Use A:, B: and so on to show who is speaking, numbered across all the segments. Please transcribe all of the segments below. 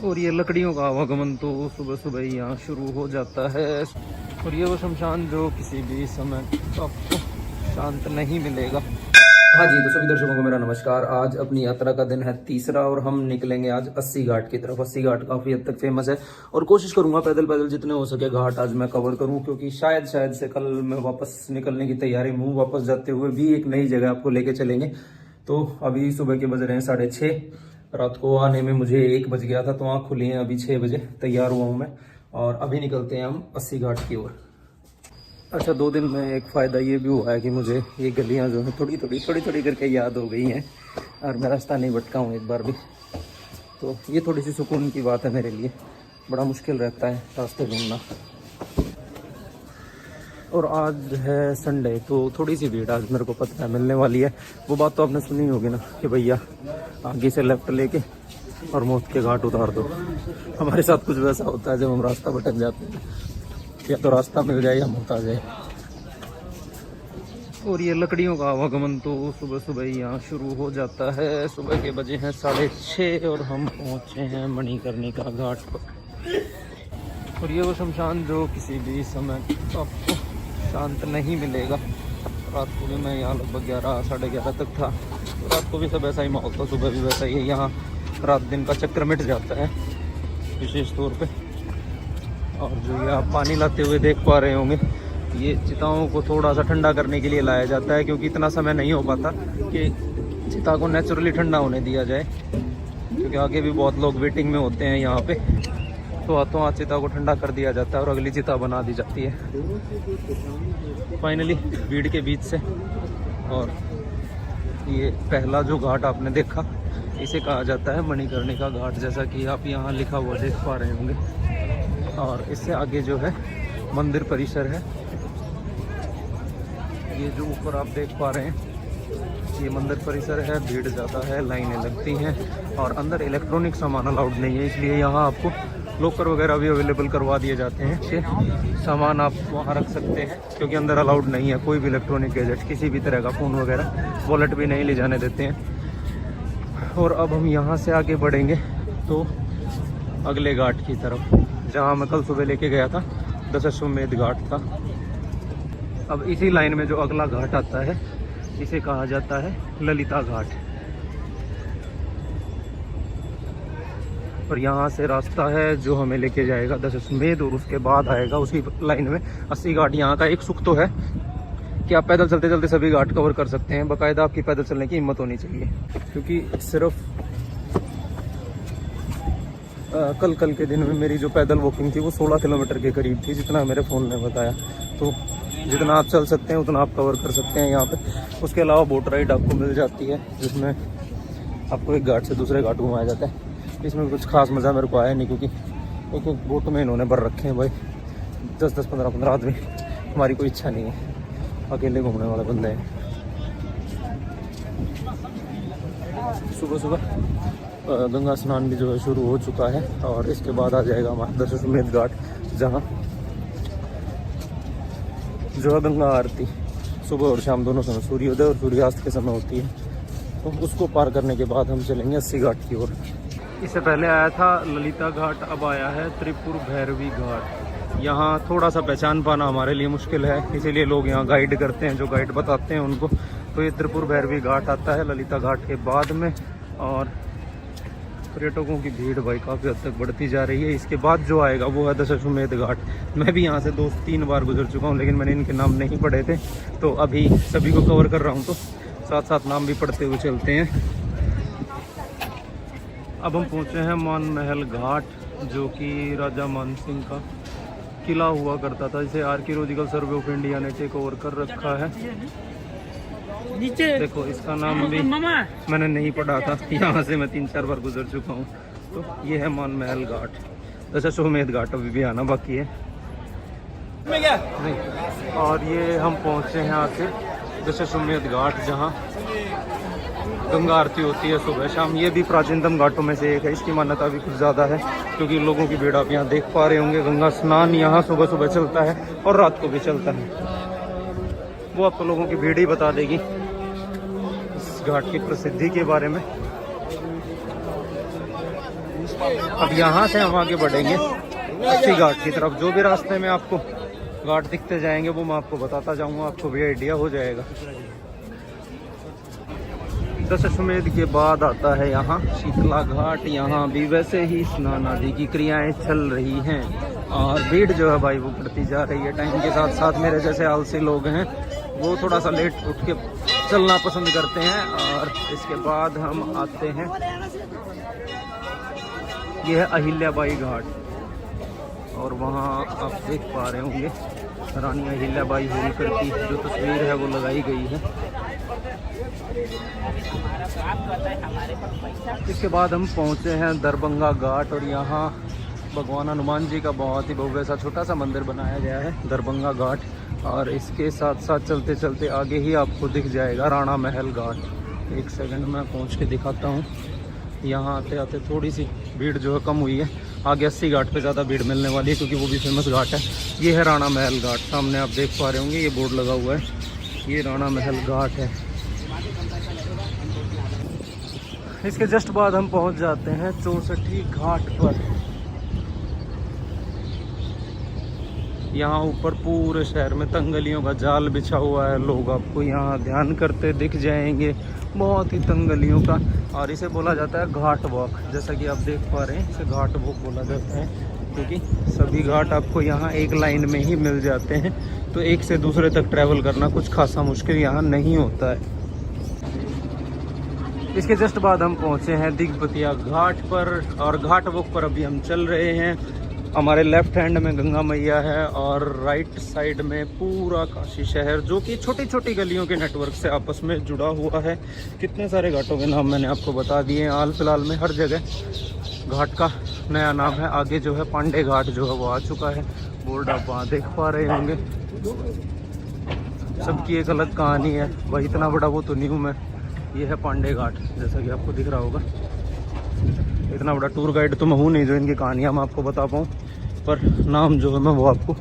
A: और ये लकड़ियों का आवागमन तो सुबह सुबह ही यहाँ शुरू हो जाता है। और ये वो शमशान जो किसी भी समय आपको शांत नहीं मिलेगा। हाँ जी, तो सभी दर्शकों को मेरा नमस्कार। आज अपनी यात्रा का दिन है तीसरा और हम निकलेंगे आज अस्सी घाट की तरफ। अस्सी घाट काफ़ी हद तक फेमस है और कोशिश करूंगा पैदल पैदल जितने हो सके घाट आज मैं कवर करूं, क्योंकि शायद से कल मैं वापस निकलने की तैयारी में हूँ। वापस जाते हुए भी एक नई जगह आपको लेके चलेंगे। तो अभी सुबह के बज रहे हैं 6:30। रात को आने में मुझे 1 बज गया था, तो आँख खुली है अभी 6 बजे। तैयार हुआ हूँ मैं और अभी निकलते हैं हम अस्सी घाट की ओर। अच्छा, 2 दिन में एक फ़ायदा ये भी हुआ है कि मुझे ये गलियां जो है थोड़ी थोड़ी करके याद हो गई हैं और मैं रास्ता नहीं भटका हूँ एक बार भी। तो ये थोड़ी सी सुकून की बात है मेरे लिए। बड़ा मुश्किल रहता है रास्ते ढूंढना। और आज है संडे, तो थोड़ी सी भीड़ आज मेरे को पता है मिलने वाली है। वो बात तो आपने सुनी होगी ना कि भैया आगे से लेफ्ट लेके और मौत के घाट उतार दो। हमारे साथ कुछ वैसा होता है जब हम रास्ता भटक जाते हैं, या तो रास्ता मिल जाए या मौत आ जाए। और ये लकड़ियों का आवागमन तो सुबह सुबह ही यहाँ शुरू हो जाता है। सुबह के बजे हैं 6:30 और हम पहुँचे हैं मणिकर्णिका घाट पर। और ये वो शमशान जो किसी भी समय आपको शांत नहीं मिलेगा। रात को भी मैं यहाँ लगभग 11 साढ़े 11 तक था। रात को भी सब ऐसा ही माहौल था, सुबह भी वैसा ही है। यहाँ रात दिन का चक्कर मिट जाता है विशेष तौर पे। और जो ये आप पानी लाते हुए देख पा रहे होंगे, ये चिताओं को थोड़ा सा ठंडा करने के लिए लाया जाता है, क्योंकि इतना समय नहीं हो पाता कि चिता को नेचुरली ठंडा होने दिया जाए, क्योंकि आगे भी बहुत लोग वेटिंग में होते हैं यहाँ पे। तो हाथों हाथ चिता को ठंडा कर दिया जाता है और अगली चिता बना दी जाती है फाइनली भीड़ के बीच से। और ये पहला जो घाट आपने देखा, इसे कहा जाता है मणिकर्णिका घाट, जैसा कि आप यहाँ लिखा हुआ देख पा रहे होंगे। और इससे आगे जो है मंदिर परिसर है। ये जो ऊपर आप देख पा रहे हैं ये मंदिर परिसर है। भीड़ ज़्यादा है, लाइनें लगती हैं और अंदर इलेक्ट्रॉनिक सामान अलाउड नहीं है, इसलिए यहाँ आपको लॉकर वगैरह भी अवेलेबल करवा दिए जाते हैं कि सामान आप वहाँ रख सकते हैं, क्योंकि अंदर अलाउड नहीं है कोई भी इलेक्ट्रॉनिक गैजेट, किसी भी तरह का फ़ोन वगैरह, वॉलेट भी नहीं ले जाने देते हैं। और अब हम यहाँ से आगे बढ़ेंगे तो अगले घाट की तरफ, जहाँ मैं कल सुबह लेके गया था, दशाश्वमेध घाट था। अब इसी लाइन में जो अगला घाट आता है इसे कहा जाता है ललिता घाट। और यहाँ से रास्ता है जो हमें लेके जाएगा दशाश्वमेध, और उसके बाद आएगा उसी लाइन में अस्सी घाट। यहाँ का एक सुख तो है कि आप पैदल चलते चलते सभी घाट कवर कर सकते हैं। बाकायदा आपकी पैदल चलने की हिम्मत होनी चाहिए, क्योंकि सिर्फ कल के दिन में मेरी जो पैदल वॉकिंग थी वो 16 किलोमीटर के करीब थी, जितना मेरे फ़ोन ने बताया। तो जितना आप चल सकते हैं उतना आप कवर कर सकते हैं यहाँ पे। उसके अलावा बोट राइड आपको मिल जाती है, जिसमें आपको एक घाट से दूसरे घाट घुमाया जाता है। इसमें कुछ खास मज़ा मेरे को आया नहीं, क्योंकि एक बोट में इन्होंने भर रखे हैं भाई 10-10, 15-15 आदमी। हमारी कोई इच्छा नहीं है, अकेले घूमने वाले बंदे हैं। सुबह सुबह गंगा स्नान भी जो है शुरू हो चुका है और इसके बाद आ जाएगा हमारा दशाश्वमेध घाट, जहाँ जो है गंगा आरती सुबह और शाम दोनों समय, सूर्योदय और सूर्यास्त के समय होती है। तो उसको पार करने के बाद हम चलेंगे अस्सी घाट की ओर। इससे पहले आया था ललिता घाट, अब आया है त्रिपुर भैरवी घाट। यहाँ थोड़ा सा पहचान पाना हमारे लिए मुश्किल है, इसीलिए लोग यहाँ गाइड करते हैं, जो गाइड बताते हैं उनको। तो ये त्रिपुर भैरवी घाट आता है ललिता घाट के बाद में। और पर्यटकों की भीड़ भाई काफ़ी हद तक बढ़ती जा रही है। इसके बाद जो आएगा वो है दशाश्वमेध घाट। मैं भी यहाँ से 2-3 बार गुजर चुका हूँ, लेकिन मैंने इनके नाम नहीं पढ़े थे, तो अभी सभी को कवर कर रहा हूँ, तो साथ साथ नाम भी पढ़ते हुए चलते हैं। अब हम पहुँचे हैं मान महल घाट, जो कि राजा मान सिंह का किला हुआ करता था, जिसे आर्कियोलॉजिकल सर्वे ऑफ इंडिया ने टेक ओवर कर रखा है। नीचे देखो, इसका नाम भी मैंने नहीं पढ़ा था, यहाँ से मैं 3-4 बार गुजर चुका हूँ। तो ये है मान महल घाट। दशाश्वमेध घाट अभी भी आना बाकी है नहीं। और ये हम पहुँचे हैं आखिर दशाश्वमेध घाट, जहाँ गंगा आरती होती है सुबह शाम। ये भी प्राचीनतम घाटों में से एक है, इसकी मान्यता भी कुछ ज़्यादा है, क्योंकि लोगों की भीड़ आप यहाँ देख पा रहे होंगे। गंगा स्नान यहाँ सुबह सुबह चलता है और रात को भी चलता है। वो आपको लोगों की भीड़ ही बता देगी इस घाट की प्रसिद्धि के बारे में। अब यहाँ से हम आगे बढ़ेंगे अस्सी घाट की तरफ। जो भी रास्ते में आपको घाट दिखते जाएंगे वो मैं आपको बताता जाऊंगा, आपको भी आइडिया हो जाएगा। दशाश्वमेध के बाद आता है यहाँ शीतला घाट। यहाँ भी वैसे ही स्नान आदि की क्रियाएं चल रही हैं और भीड़ जो है भाई वो बढ़ती जा रही है टाइम के साथ साथ। मेरे जैसे आलसी लोग हैं वो थोड़ा सा लेट उठ के चलना पसंद करते हैं। और इसके बाद हम आते हैं, यह है अहिल्याबाई घाट और वहाँ आप देख पा रहे होंगे रानी अहिल्याबाई होलकर की जो तस्वीर है वो लगाई गई है। इसके बाद हम पहुँचे हैं दरभंगा घाट और यहाँ भगवान हनुमान जी का बहुत ही भव्य सा छोटा सा मंदिर बनाया गया है दरभंगा घाट। और इसके साथ साथ चलते चलते आगे ही आपको दिख जाएगा राणा महल घाट। एक सेकंड में पहुँच के दिखाता हूँ। यहाँ आते आते थोड़ी सी भीड़ जो है कम हुई है, आगे 80 घाट पे ज़्यादा भीड़ मिलने वाली है क्योंकि वो भी फेमस घाट है। ये है राणा महल घाट, सामने आप देख पा रहे होंगे ये बोर्ड लगा हुआ है, ये राणा महल घाट है। इसके जस्ट बाद हम पहुंच जाते हैं 64 घाट पर। यहाँ ऊपर पूरे शहर में तंगलियों का जाल बिछा हुआ है, लोग आपको यहाँ ध्यान करते दिख जाएंगे, बहुत ही तंगलियों का। और इसे बोला जाता है घाट वॉक, जैसा कि आप देख पा रहे हैं इसे घाट वॉक बोला जाता है क्योंकि सभी घाट आपको यहाँ एक लाइन में ही मिल जाते हैं, तो एक से दूसरे तक ट्रैवल करना कुछ खासा मुश्किल यहाँ नहीं होता है। इसके जस्ट बाद हम पहुँचे हैं दिग्बतिया घाट पर और घाट वॉक पर अभी हम चल रहे हैं। हमारे लेफ्ट हैंड में गंगा मैया है और राइट साइड में पूरा काशी शहर जो कि छोटी छोटी गलियों के नेटवर्क से आपस में जुड़ा हुआ है। कितने सारे घाटों के नाम मैंने आपको बता दिए हैं। हाल फिलहाल में हर जगह घाट का नया नाम है। आगे जो है पांडे घाट जो है वो आ चुका है, बोर्ड आप वहाँ देख पा रहे होंगे। सबकी एक अलग कहानी है, वही इतना बड़ा वो तो नहीं हूँ मैं। ये है पांडे घाट, जैसा कि आपको दिख रहा होगा। इतना बड़ा टूर गाइड तो मैं हूँ नहीं जो इनकी कहानियाँ मैं आपको बता पाऊँ, पर नाम जो है मैं वो आपको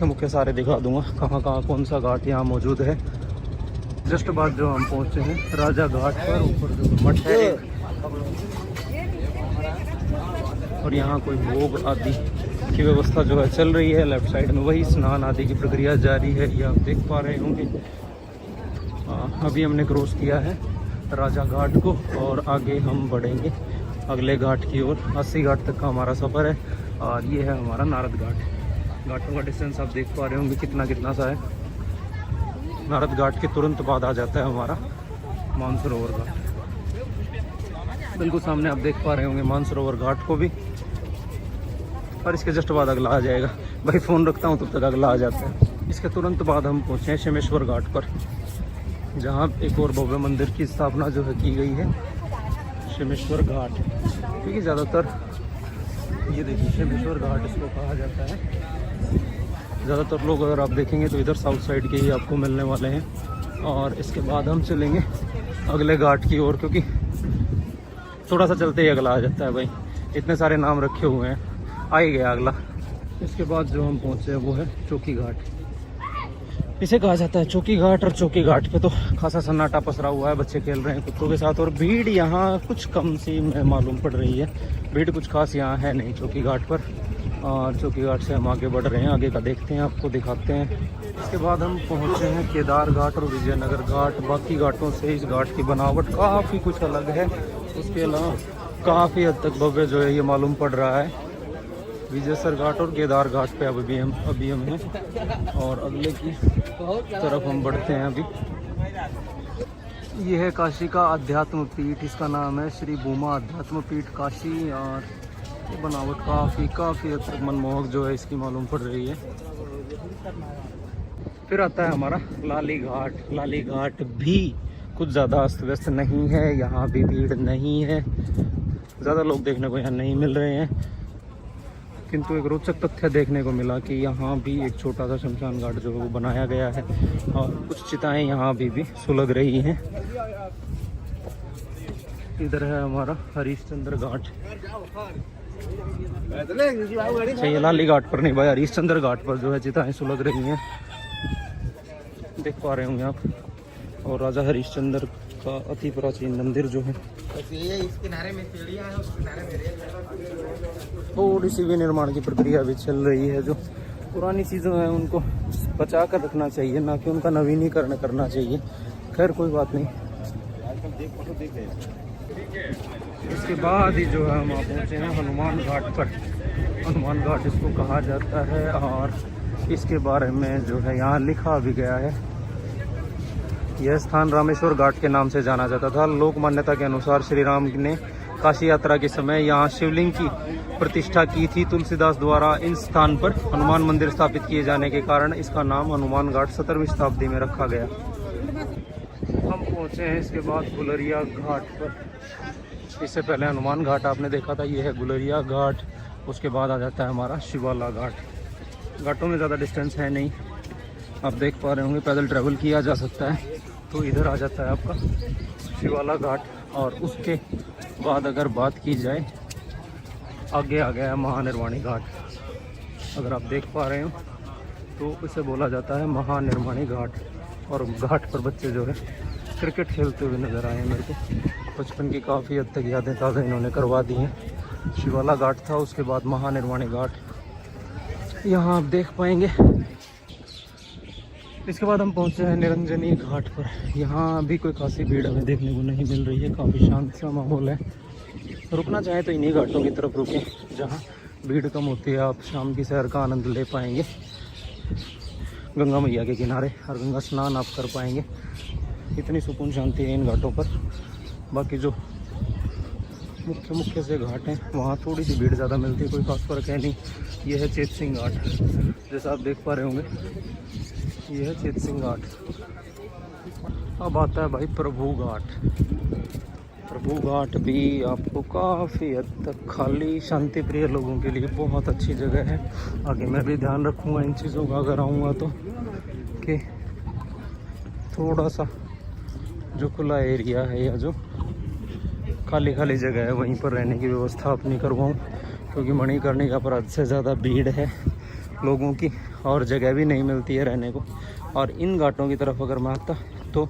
A: मुख्य सारे दिखा दूंगा, कहाँ कहाँ कौन सा घाट यहाँ मौजूद है। जस्ट बाद जो हम पहुँचे हैं राजा घाट पर, ऊपर जो मठ है और यहाँ कोई भोग आदि की व्यवस्था जो है चल रही है। लेफ्ट साइड में वही स्नान आदि की प्रक्रिया जारी है, ये आप देख पा रहे होंगे। अभी हमने क्रॉस किया है राजा घाट को और आगे हम बढ़ेंगे अगले घाट की ओर। 80 घाट तक का हमारा सफ़र है और ये है हमारा नारद घाट। घाटों का डिस्टेंस आप देख पा रहे होंगे कितना सा है। नारद घाट के तुरंत बाद आ जाता है हमारा मानसरोवर घाट। बिल्कुल सामने आप देख पा रहे होंगे मानसरोवर घाट को भी, और इसके जस्ट बाद अगला आ जाएगा। भाई फ़ोन रखता हूँ तब तक अगला आ जाता है। इसके तुरंत बाद हम पहुँचे हैं शेमेश्वर घाट पर, जहाँ एक और भव्य मंदिर की स्थापना जो है की गई है, शेमेश्वर घाट। क्योंकि ज़्यादातर ये देखिए शेमेश्वर घाट इसको कहा जाता है। ज़्यादातर लोग अगर आप देखेंगे तो इधर साउथ साइड के ही आपको मिलने वाले हैं। और इसके बाद हम चलेंगे अगले घाट की ओर, क्योंकि थोड़ा सा चलते ही अगला आ जाता है। भाई इतने सारे नाम रखे हुए हैं, आ ही गया अगला। इसके बाद जो हम पहुँचे वो है चौकी घाट। इसे कहा जाता है चौकी घाट, और चौकी घाट पे तो खासा सन्नाटा पसरा हुआ है, बच्चे खेल रहे हैं कुत्तों के साथ। और भीड़ यहाँ कुछ कम सी मालूम पड़ रही है, भीड़ कुछ खास यहाँ है नहीं चौकी घाट पर। और चौकी घाट से हम आगे बढ़ रहे हैं, आगे का देखते हैं, आपको दिखाते हैं। इसके बाद हम पहुँचे हैं केदार घाट और विजयनगर घाट। बाकी घाटों से इस घाट की बनावट काफ़ी कुछ अलग है, उसके अलावा काफ़ी हद तक भव्य जो है ये मालूम पड़ रहा है। विजयसर घाट और केदार घाट पे अभी हम हैं और अगले की तरफ हम बढ़ते हैं। अभी ये है काशी का अध्यात्म पीठ, इसका नाम है श्री भूमा अध्यात्म पीठ काशी। और ये बनावट काफ़ी हद तक मनमोहक जो है इसकी मालूम पड़ रही है। फिर आता है हमारा लाली घाट। लाली घाट भी कुछ ज़्यादा अस्त व्यस्त नहीं है, यहाँ भी भीड़ नहीं है, ज़्यादा लोग देखने को यहाँ नहीं मिल रहे हैं। किंतु एक रोचक तथ्य देखने को मिला कि यहाँ भी एक छोटा सा शमशान घाट जो है वो बनाया गया है और कुछ चिताएं यहाँ भी सुलग रही हैं। इधर है हमारा हरिश्चंद्र घाट। ये लाली घाट पर नहीं भाई, हरिश्चंद्र घाट पर जो है चिताएं सुलग रही हैं, देख पा रहे होंगे आप। और राजा हरिश्चंद्र का अति प्राचीन मंदिर जो है,
B: इस किनारे में सीढ़ियां हैं, उस किनारे में
A: थोड़ी सी विनिर्माण की प्रक्रिया भी चल रही है। जो पुरानी चीज़ें हैं उनको बचा कर रखना चाहिए, ना कि उनका नवीनीकरण करना चाहिए। खैर कोई बात नहीं। इसके बाद ही जो है हम आप पहुँचे हैं हनुमान घाट पर। हनुमान घाट इसको कहा जाता है और इसके बारे में जो है यहाँ लिखा भी गया है। यह स्थान रामेश्वर घाट के नाम से जाना जाता था। लोक मान्यता के अनुसार श्री राम ने काशी यात्रा के समय यहाँ शिवलिंग की प्रतिष्ठा की थी। तुलसीदास द्वारा इस स्थान पर हनुमान मंदिर स्थापित किए जाने के कारण इसका नाम हनुमान घाट 17वीं शताब्दी में रखा गया। हम पहुँचे हैं इसके बाद गुलरिया घाट पर। इससे पहले हनुमान घाट आपने देखा था, ये है गुलरिया घाट। उसके बाद आ जाता है हमारा शिवाला घाट। घाटों में ज़्यादा डिस्टेंस है नहीं, आप देख पा रहे होंगे, पैदल ट्रैवल किया जा सकता है। तो इधर आ जाता है आपका शिवाला घाट। और उसके बाद अगर बात की जाए, आगे आ गया है महानिर्वाणी घाट। अगर आप देख पा रहे हो तो इसे बोला जाता है महानिर्वाणी घाट। और घाट पर बच्चे जो है क्रिकेट खेलते हुए नज़र आए मेरे को। बचपन की काफ़ी हद तक यादें ताज़ा इन्होंने करवा दी हैं। शिवाला घाट था, उसके बाद महानिर्वाणी घाट यहाँ आप देख पाएंगे। इसके बाद हम पहुँचे हैं निरंजनी घाट पर। यहाँ भी कोई खासी भीड़ हमें देखने को नहीं मिल रही है, काफ़ी शांत सा माहौल है। रुकना चाहें तो इन्हीं घाटों की तरफ रुकें जहाँ भीड़ कम होती है, आप शाम की सैर का आनंद ले पाएंगे गंगा मैया के किनारे, और गंगा स्नान आप कर पाएंगे। इतनी सुकून शांति है इन घाटों पर। बाकी जो मुख्य से घाट हैं वहाँ थोड़ी सी भीड़ ज़्यादा मिलती है, कोई खास फर्क है नहीं। ये है चेत सिंह घाट, जैसा आप देख पा रहे होंगे, ये है चेत सिंह घाट। अब आता है भाई प्रभु घाट। प्रभु घाट भी आपको काफ़ी हद तक खाली शांति प्रिय लोगों के लिए बहुत अच्छी जगह है। आगे मैं भी ध्यान रखूँगा इन चीज़ों का अगर आऊँगा तो, कि थोड़ा सा जो खुला एरिया है या जो खाली जगह है वहीं पर रहने की व्यवस्था अपनी करवाऊँ, क्योंकि मणिकर्णिका पर हद से ज़्यादा भीड़ है लोगों की और जगह भी नहीं मिलती है रहने को। और इन घाटों की तरफ अगर मैं आता तो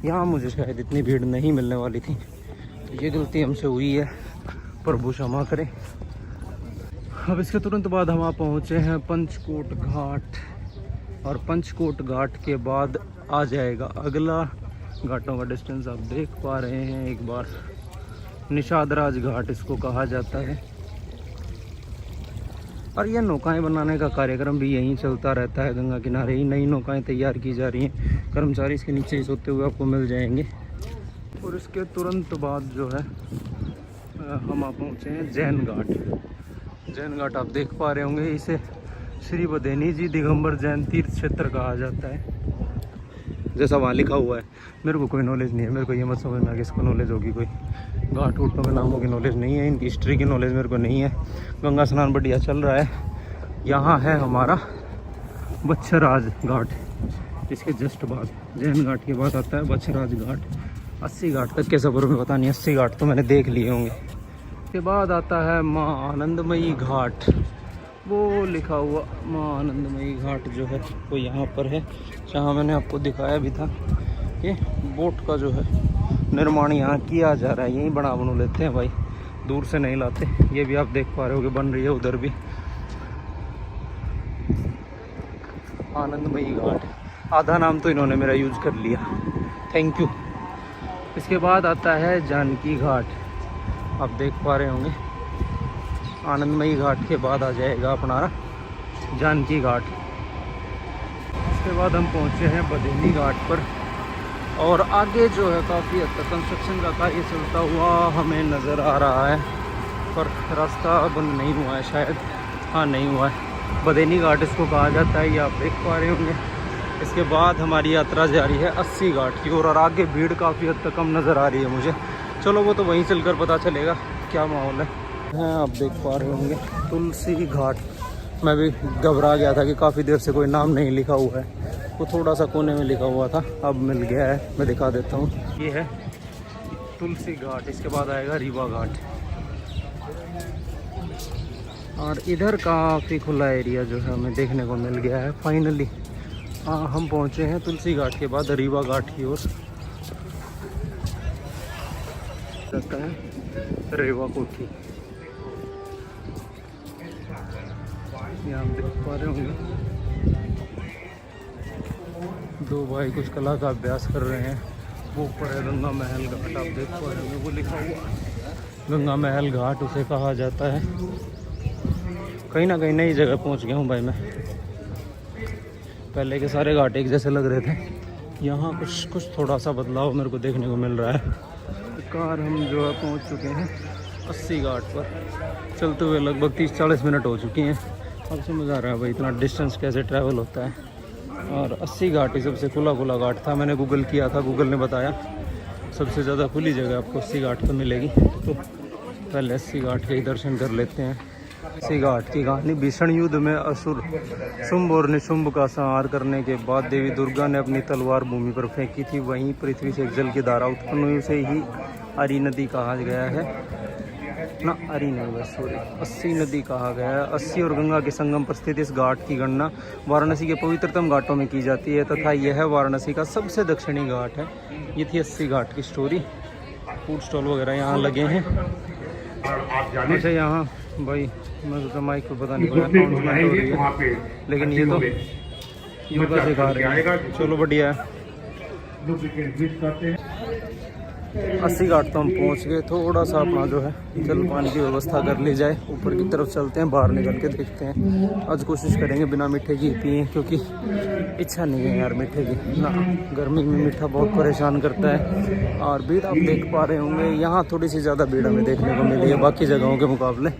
A: यहाँ मुझे शायद इतनी भीड़ नहीं मिलने वाली थी। तो ये गलती हमसे हुई है, प्रभु क्षमा करें। अब इसके तुरंत बाद हम पहुँचे हैं पंचकोट घाट। और पंचकोट घाट के बाद आ जाएगा अगला घाटों का डिस्टेंस आप देख पा रहे हैं एक बार, निषादराज घाट इसको कहा जाता है। और यह नौकाएं बनाने का कार्यक्रम भी यहीं चलता रहता है, गंगा किनारे ही नई नौकाएं तैयार की जा रही हैं। कर्मचारी इसके नीचे ही सोते हुए आपको मिल जाएंगे। और इसके तुरंत बाद जो है हम पहुँचे हैं जैन घाट। जैन घाट आप देख पा रहे होंगे, इसे श्री बदेनी जी दिगंबर जैन तीर्थ क्षेत्र कहा जाता है, जैसा वहाँ लिखा हुआ है। मेरे को कोई नॉलेज नहीं है, मेरे को ये मत समझना कि इसको नॉलेज होगी कोई। घाट वूटों के नामों की नॉलेज नहीं है, इनकी हिस्ट्री की नॉलेज मेरे को नहीं है। गंगा स्नान बढ़िया चल रहा है। यहाँ है हमारा बच्छराज घाट। इसके जस्ट बाद जैन घाट के बाद आता है बच्छराज घाट। 80 घाट तक के सफ़र में पता नहीं 80 घाट तो मैंने देख लिए होंगे। इसके बाद आता है माँ आनंदमयी घाट। वो लिखा हुआ माँ आनंदमयी घाट जो है वो यहाँ पर है, जहाँ मैंने आपको दिखाया भी था। ये बोट का जो है निर्माण यहाँ किया जा रहा है, यहीं बना बनू लेते हैं भाई, दूर से नहीं लाते। ये भी आप देख पा रहे हो कि बन रही है उधर भी आनंदमयी घाट। आधा नाम तो इन्होंने मेरा यूज कर लिया, थैंक यू। इसके बाद आता है जानकी घाट, आप देख पा रहे होंगे। आनंदमयी घाट के बाद आ जाएगा अपना जानकी घाट। इसके बाद हम पहुँचे हैं बदेनी घाट पर। और आगे जो है काफ़ी हद तक कंस्ट्रक्शन का कार्य चलता हुआ हमें नज़र आ रहा है, पर रास्ता बंद नहीं हुआ है शायद, हाँ नहीं हुआ है। बदेनी घाट इसको कहा जाता है, ये आप देख पा रहे होंगे। इसके बाद हमारी यात्रा जारी है 80 घाट की ओर, और आगे भीड़ काफ़ी हद तक कम नज़र आ रही है मुझे। चलो वो तो वहीं चलकर पता चलेगा क्या माहौल है। आप देख पा रहे होंगे तुलसी घाट। मैं भी घबरा गया था कि काफ़ी देर से कोई नाम नहीं लिखा हुआ है, वो थोड़ा सा कोने में लिखा हुआ था, अब मिल गया है, मैं दिखा देता हूँ। ये है तुलसी घाट। इसके बाद आएगा रीवा घाट। और इधर काफ़ी खुला एरिया जो है हमें देखने को मिल गया है फाइनली। हम पहुँचे हैं तुलसी घाट के बाद रीवा घाट की ओर। जाता है रेवा कोठी। यहाँ आप देख पा रहे होंगे दो भाई कुछ कला का अभ्यास कर रहे हैं। वो ऊपर है गंगा महल घाट, आप देख पा रहे होंगे वो लिखा हुआ गंगा महल घाट उसे कहा जाता है। कहीं ना कहीं नई जगह पहुंच गया हूं भाई मैं। पहले के सारे घाट एक जैसे लग रहे थे, यहाँ कुछ थोड़ा सा बदलाव मेरे को देखने को मिल रहा है। कार हम जो है पहुंच चुके हैं 80 घाट पर, चलते हुए लगभग 30-40 मिनट हो चुकी हैं। अब समझ आ रहा है भाई इतना डिस्टेंस कैसे ट्रैवल होता है। और 80 घाट ही सबसे खुला घाट था। मैंने गूगल किया था, गूगल ने बताया सबसे ज़्यादा खुली जगह आपको 80 घाट पर मिलेगी। तो पहले 80 घाट के ही दर्शन कर लेते हैं। 80 घाट की कहानी, भीषण युद्ध में असुर शुंभ और निशुंभ का संहार करने के बाद देवी दुर्गा ने अपनी तलवार भूमि पर फेंकी थी। वहीं पृथ्वी से एक जल की धारा उत्पन्न हुई, उसे ही अरी नदी कहा गया है ना, अरी नहीं बस सॉरी 80 नदी कहा गया है। 80 और गंगा के संगम पर स्थित इस घाट की गणना वाराणसी के पवित्रतम घाटों में की जाती है तथा यह वाराणसी का सबसे दक्षिणी घाट है। ये थी 80 घाट की स्टोरी। फूड स्टॉल वगैरह यहाँ लगे हैं। अच्छा यहाँ भाई मैं सोचा माइक पे पता नहीं अनाउंसमेंट हो रही है, लेकिन ये तो योगा सिखा रहे हैं। चलो बढ़िया है। 80 घाट तो हम पहुंच गए। थोड़ा सा अपना जो है जल पानी की व्यवस्था कर ली जाए। ऊपर की तरफ चलते हैं, बाहर निकल के देखते हैं। आज कोशिश करेंगे बिना मीठे की पिए, क्योंकि इच्छा नहीं है यार मीठे की ना। गर्मी में मीठा बहुत परेशान करता है। और भीड़ आप देख पा रहे होंगे, यहाँ थोड़ी सी ज़्यादा भीड़ हमें देखने को मिली है बाकी जगहों के मुकाबले।